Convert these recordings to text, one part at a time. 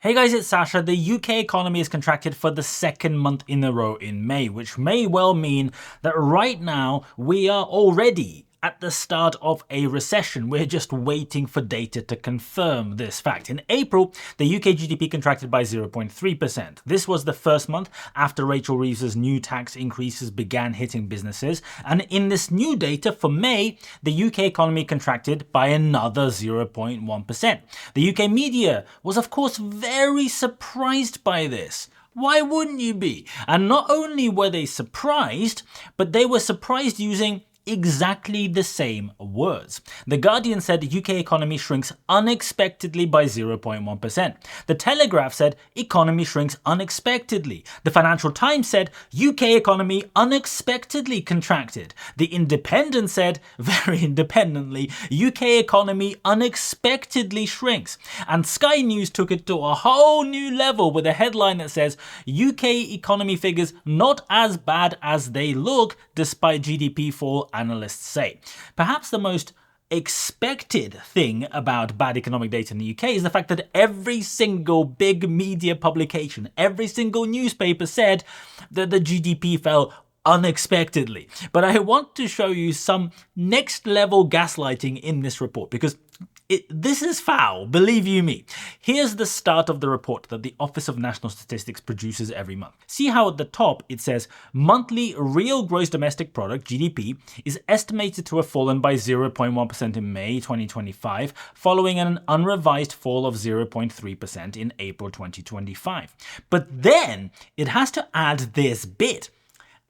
Hey guys, it's Sasha. The UK economy has contracted for the second month in a row in May, which may well mean that right now we are already at the start of a recession. We're just waiting for data to confirm this fact. In April, the UK GDP contracted by 0.3%. This was the first month after Rachel Reeves's new tax increases began hitting businesses. And in this new data for May, the UK economy contracted by another 0.1%. The UK media was, of course, very surprised by this. Why wouldn't you be? And not only were they surprised, but they were surprised using exactly the same words. The Guardian said the UK economy shrinks unexpectedly by 0.1%. The Telegraph said economy shrinks unexpectedly. The Financial Times said UK economy unexpectedly contracted. The Independent said, very independently, UK economy unexpectedly shrinks. And Sky News took it to a whole new level with a headline that says UK economy figures not as bad as they look despite GDP fall, analysts say. Perhaps the most expected thing about bad economic data in the UK is the fact that every single big media publication, every single newspaper said that the GDP fell unexpectedly. But I want to show you some next level gaslighting in this report because this is foul, believe you me. Here's the start of the report that the Office of National Statistics produces every month. See how at the top it says monthly real gross domestic product, GDP, is estimated to have fallen by 0.1% in May 2025, following an unrevised fall of 0.3% in April 2025. But then it has to add this bit.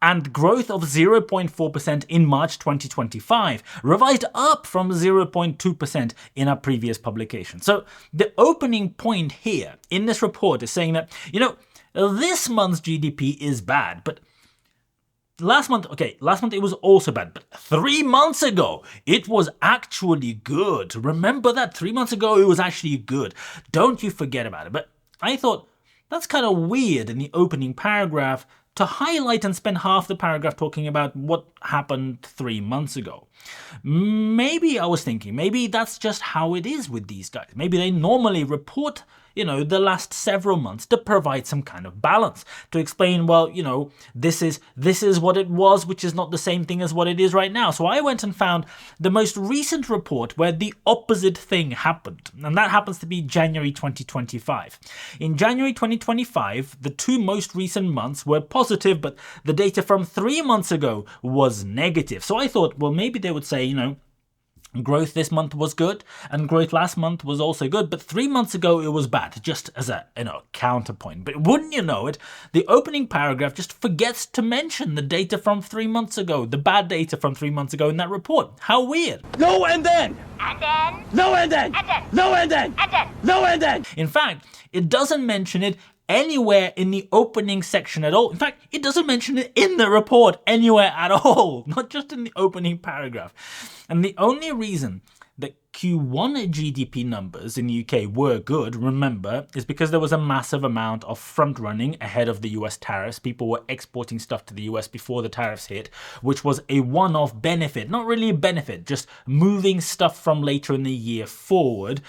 And growth of 0.4% in March 2025, revised up from 0.2% in our previous publication. So the opening point here in this report is saying that, this month's GDP is bad, but last month it was also bad, but 3 months ago, it was actually good. Remember that 3 months ago, it was actually good. Don't you forget about it. But I thought that's kind of weird in the opening paragraph to highlight and spend half the paragraph talking about what happened 3 months ago. Maybe I was thinking, maybe that's just how it is with these guys. Maybe they normally report, the last several months to provide some kind of balance, to explain, well, this is what it was, which is not the same thing as what it is right now. So I went and found the most recent report where the opposite thing happened, and that happens to be January 2025. In January 2025, the two most recent months were positive, but the data from 3 months ago was negative. So I thought, well, maybe they would say, growth this month was good and growth last month was also good, but 3 months ago it was bad, just as a counterpoint. But wouldn't you know it, the opening paragraph just forgets to mention the data from 3 months ago, the bad data from 3 months ago in that report. How weird. No and then. And then. No and then. And then. No and then. And then. No and then. In fact, it doesn't mention it anywhere in the opening section at all. In fact, it doesn't mention it in the report anywhere at all, not just in the opening paragraph. And the only reason that Q1 GDP numbers in the UK were good, remember, is because there was a massive amount of front running ahead of the US tariffs. People were exporting stuff to the US before the tariffs hit, which was a one-off benefit. Not really a benefit, just moving stuff from later in the year forward.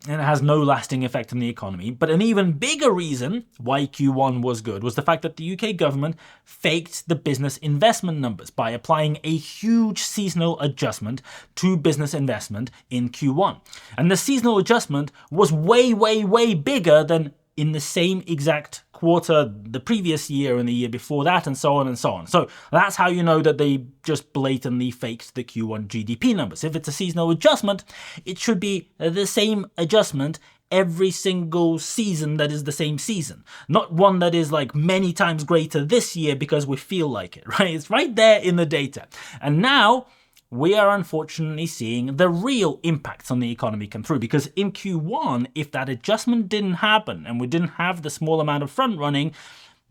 And it has no lasting effect on the economy. But an even bigger reason why Q1 was good was the fact that the UK government faked the business investment numbers by applying a huge seasonal adjustment to business investment in Q1. And the seasonal adjustment was way, way, way bigger than in the same exact quarter the previous year and the year before that, and so on and so on. So that's how you know that they just blatantly faked the Q1 GDP numbers. If it's a seasonal adjustment, it should be the same adjustment every single season that is the same season. Not one that is like many times greater this year because we feel like it, right? It's right there in the data. And now we are unfortunately seeing the real impacts on the economy come through, because in Q1, if that adjustment didn't happen and we didn't have the small amount of front running,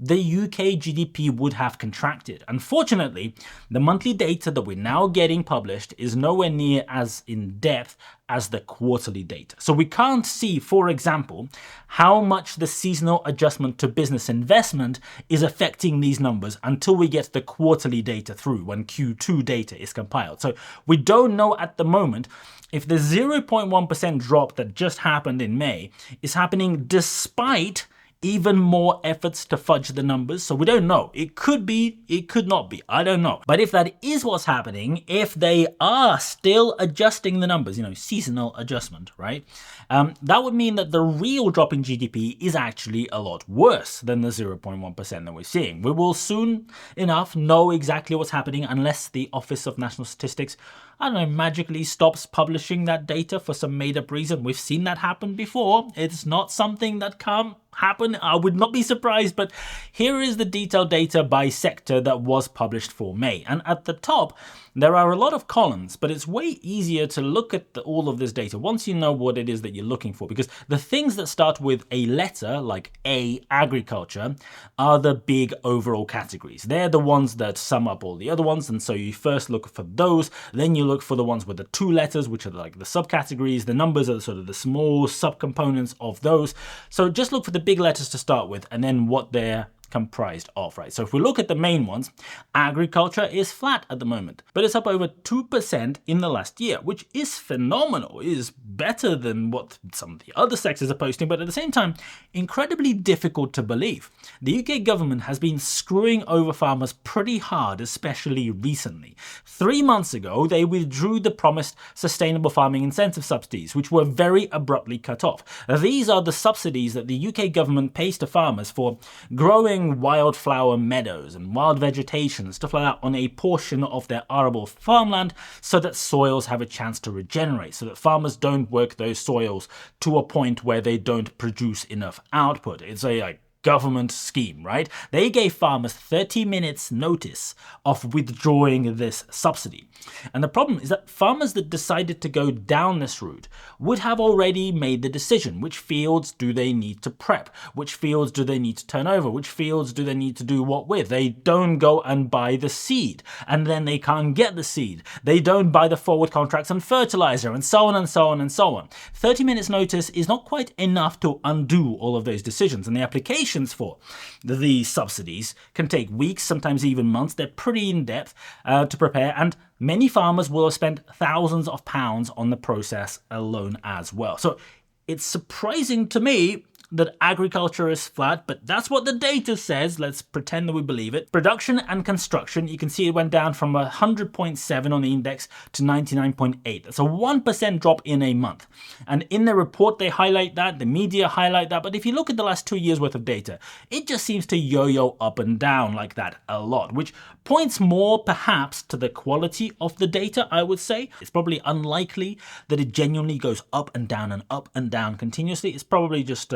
the UK GDP would have contracted. Unfortunately, the monthly data that we're now getting published is nowhere near as in depth as the quarterly data. So we can't see, for example, how much the seasonal adjustment to business investment is affecting these numbers until we get the quarterly data through when Q2 data is compiled. So we don't know at the moment if the 0.1% drop that just happened in May is happening despite even more efforts to fudge the numbers. So we don't know. It could be, it could not be. I don't know. But if that is what's happening, if they are still adjusting the numbers, seasonal adjustment, right? That would mean that the real drop in GDP is actually a lot worse than the 0.1% that we're seeing. We will soon enough know exactly what's happening unless the Office of National Statistics, I don't know, magically stops publishing that data for some made-up reason. We've seen that happen before. It's not something that can't happen. I would not be surprised, but here is the detailed data by sector that was published for May. And at the top, there are a lot of columns, but it's way easier to look at all of this data once you know what it is that you're looking for, because the things that start with a letter, like A, agriculture, are the big overall categories. They're the ones that sum up all the other ones, and so you first look for those, then you look for the ones with the 2 letters, which are like the subcategories. The numbers are sort of the small subcomponents of those. So just look for the big letters to start with, and then what they're comprised of, right? So if we look at the main ones, agriculture is flat at the moment, but it's up over 2% in the last year, which is phenomenal. It is better than what some of the other sectors are posting, but at the same time, incredibly difficult to believe. The UK government has been screwing over farmers pretty hard, especially recently. 3 months ago, they withdrew the promised sustainable farming incentive subsidies, which were very abruptly cut off. These are the subsidies that the UK government pays to farmers for growing wildflower meadows and wild vegetation, stuff like that, on a portion of their arable farmland so that soils have a chance to regenerate, so that farmers don't work those soils to a point where they don't produce enough output. It's a government scheme, right? They gave farmers 30 minutes notice of withdrawing this subsidy. And the problem is that farmers that decided to go down this route would have already made the decision. Which fields do they need to prep? Which fields do they need to turn over? Which fields do they need to do what with? They don't go and buy the seed, and then they can't get the seed. They don't buy the forward contracts and fertilizer, and so on and so on and so on. 30 minutes notice is not quite enough to undo all of those decisions, and the applications for the subsidies can take weeks, sometimes even months. They're pretty in-depth to prepare, and many farmers will have spent thousands of pounds on the process alone as well. So it's surprising to me that agriculture is flat, but that's what the data says. Let's pretend that we believe it. Production and construction, you can see it went down from 100.7 on the index to 99.8. That's a 1% drop in a month. And in the report, they highlight that, the media highlight that, but if you look at the last 2 years worth of data, it just seems to yo-yo up and down like that a lot, which points more perhaps to the quality of the data, I would say. It's probably unlikely that it genuinely goes up and down continuously. It's probably just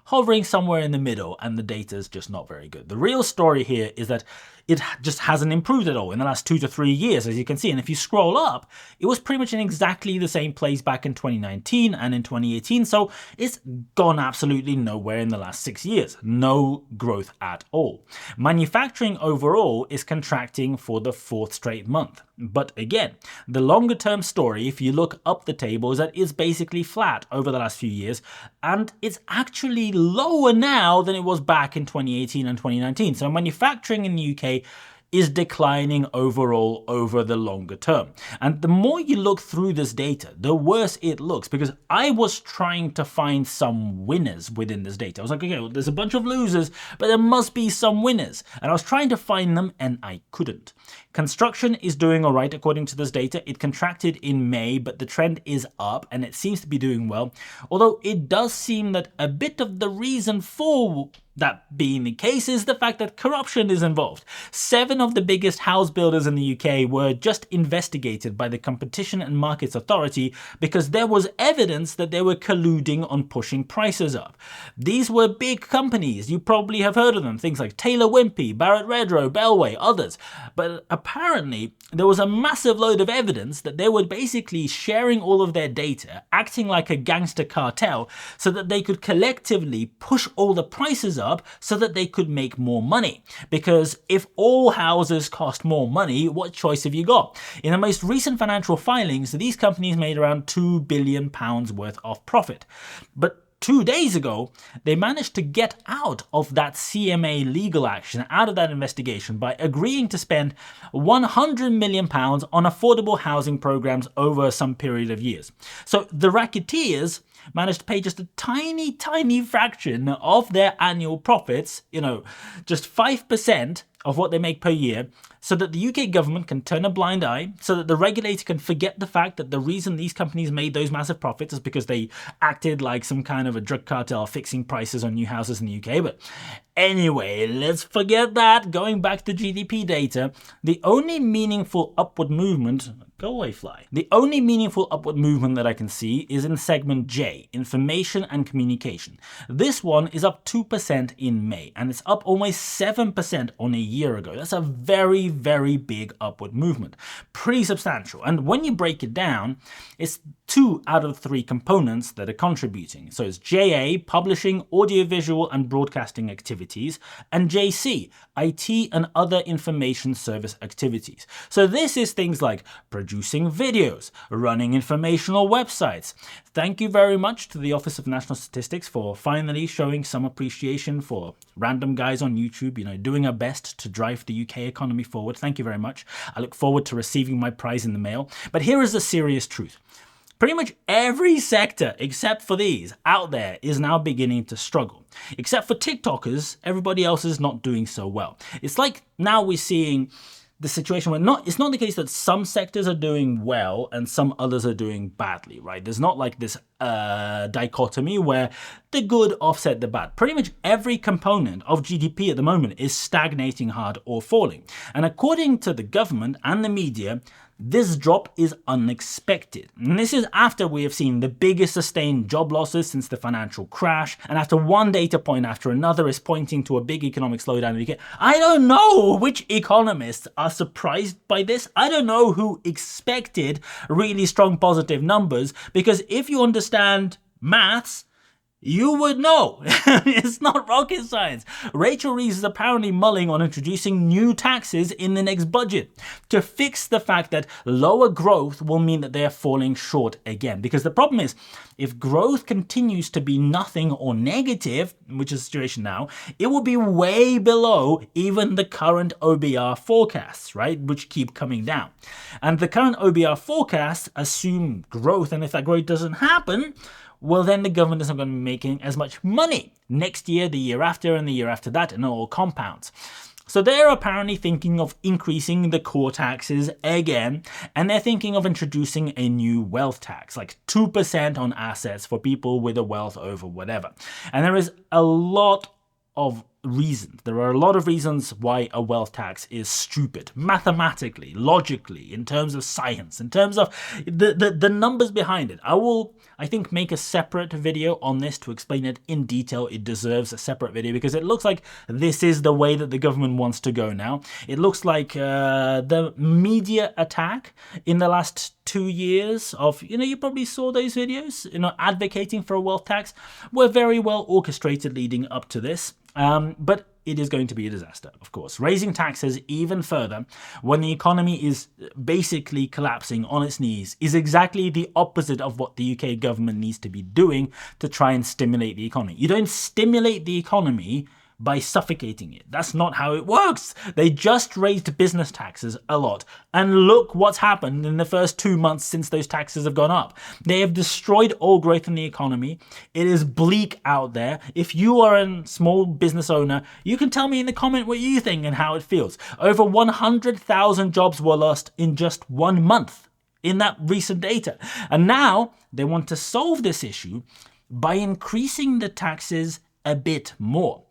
hovering somewhere in the middle, and the data is just not very good. The real story here is that it just hasn't improved at all in the last 2 to 3 years, as you can see. And if you scroll up, it was pretty much in exactly the same place back in 2019 and in 2018. So it's gone absolutely nowhere in the last 6 years. No growth at all. Manufacturing overall is contracting for the 4th straight month. But again, the longer term story, if you look up the table, is that it's basically flat over the last few years. And it's actually lower now than it was back in 2018 and 2019. So manufacturing in the UK is declining overall over the longer term. And the more you look through this data, the worse it looks, because I was trying to find some winners within this data. I was like, okay, well, there's a bunch of losers, but there must be some winners. And I was trying to find them, and I couldn't. Construction is doing all right according to this data. It contracted in May, but the trend is up, and it seems to be doing well. Although it does seem that a bit of the reason for that being the case is the fact that corruption is involved. 7 of the biggest house builders in the UK were just investigated by the Competition and Markets Authority because there was evidence that they were colluding on pushing prices up. These were big companies. You probably have heard of them. Things like Taylor Wimpey, Barrett Redrow, Bellway, others. But apparently there was a massive load of evidence that they were basically sharing all of their data, acting like a gangster cartel so that they could collectively push all the prices up up so that they could make more money. Because if all houses cost more money, what choice have you got? In the most recent financial filings, these companies made around £2 billion worth of profit. But 2 days ago, they managed to get out of that CMA legal action, out of that investigation, by agreeing to spend £100 million on affordable housing programs over some period of years. So the racketeers managed to pay just a tiny fraction of their annual profits, just 5% of what they make per year, so that the UK government can turn a blind eye, so that the regulator can forget the fact that the reason these companies made those massive profits is because they acted like some kind of a drug cartel fixing prices on new houses in the UK. But anyway, let's forget that. Going back to GDP data, the only meaningful upward movement... Go away, fly. The only meaningful upward movement that I can see is in segment J, information and communication. This one is up 2% in May, and it's up almost 7% on a year ago. That's a very, very big upward movement. Pretty substantial. And when you break it down, it's 2 out of 3 components that are contributing. So it's JA, publishing, audiovisual and broadcasting activities, and JC, IT and other information service activities. So this is things like producing videos, running informational websites. Thank you very much to the Office of National Statistics for finally showing some appreciation for random guys on YouTube, doing our best to drive the UK economy forward. Thank you very much. I look forward to receiving my prize in the mail. But here is the serious truth. Pretty much every sector, except for these, out there is now beginning to struggle. Except for TikTokers, everybody else is not doing so well. It's like now we're seeing the situation where it's not the case that some sectors are doing well and some others are doing badly, right? There's not like this dichotomy where the good offset the bad. Pretty much every component of GDP at the moment is stagnating hard or falling. And according to the government and the media, this drop is unexpected. And this is after we have seen the biggest sustained job losses since the financial crash, and after one data point after another is pointing to a big economic slowdown in the UK. I don't know which economists are surprised by this. I don't know who expected really strong positive numbers, because if you understand maths, you would know. It's not rocket science. Rachel Reeves is apparently mulling on introducing new taxes in the next budget to fix the fact that lower growth will mean that they are falling short again. Because the problem is, if growth continues to be nothing or negative, which is the situation now, it will be way below even the current OBR forecasts, right? Which keep coming down. And the current OBR forecasts assume growth, and if that growth doesn't happen, well, then the government is not going to be making as much money next year, the year after, and the year after that, and it all compounds. So they're apparently thinking of increasing the core taxes again, and they're thinking of introducing a new wealth tax, like 2% on assets for people with a wealth over whatever. And there is a lot of reasons. There are a lot of reasons why a wealth tax is stupid, mathematically, logically, in terms of science, in terms of the numbers behind it. I will, I think, make a separate video on this to explain it in detail. It deserves a separate video because it looks like this is the way that the government wants to go now. It looks like the media attack in the last 2 years of, you probably saw those videos, advocating for a wealth tax, were very well orchestrated leading up to this. But it is going to be a disaster, of course. Raising taxes even further when the economy is basically collapsing on its knees is exactly the opposite of what the UK government needs to be doing to try and stimulate the economy. You don't stimulate the economy by suffocating it. That's not how it works. They just raised business taxes a lot. And look what's happened in the first 2 months since those taxes have gone up. They have destroyed all growth in the economy. It is bleak out there. If you are a small business owner, you can tell me in the comment what you think and how it feels. Over 100,000 jobs were lost in just 1 month in that recent data. And now they want to solve this issue by increasing the taxes a bit more.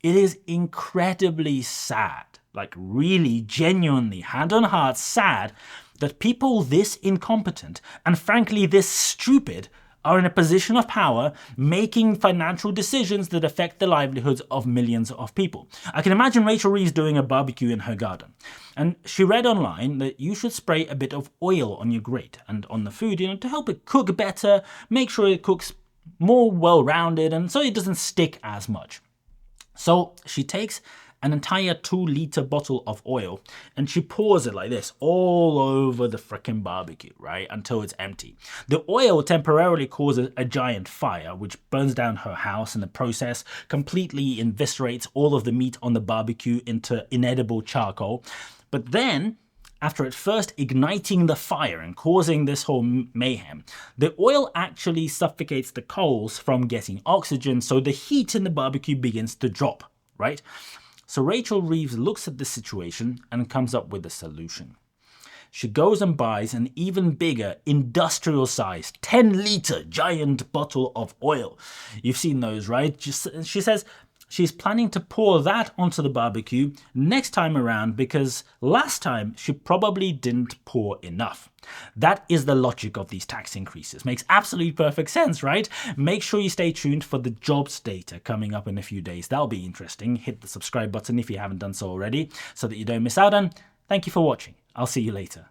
It is incredibly sad, like really, genuinely, hand on heart sad, that people this incompetent and frankly this stupid are in a position of power making financial decisions that affect the livelihoods of millions of people. I can imagine Rachel Reeves doing a barbecue in her garden. And she read online that you should spray a bit of oil on your grate and on the food, to help it cook better, make sure it cooks more well-rounded, and so it doesn't stick as much. So she takes an entire 2-liter bottle of oil and she pours it like this all over the frickin' barbecue, right? Until it's empty. The oil temporarily causes a giant fire, which burns down her house in the process, completely eviscerates all of the meat on the barbecue into inedible charcoal. But then, after at first igniting the fire and causing this whole mayhem, the oil actually suffocates the coals from getting oxygen, so the heat in the barbecue begins to drop, right? So Rachel Reeves looks at the situation and comes up with a solution. She goes and buys an even bigger industrial-sized 10-liter giant bottle of oil. You've seen those, right? She says she's planning to pour that onto the barbecue next time around because last time she probably didn't pour enough. That is the logic of these tax increases. Makes absolutely perfect sense, right? Make sure you stay tuned for the jobs data coming up in a few days. That'll be interesting. Hit the subscribe button if you haven't done so already so that you don't miss out, and thank you for watching. I'll see you later.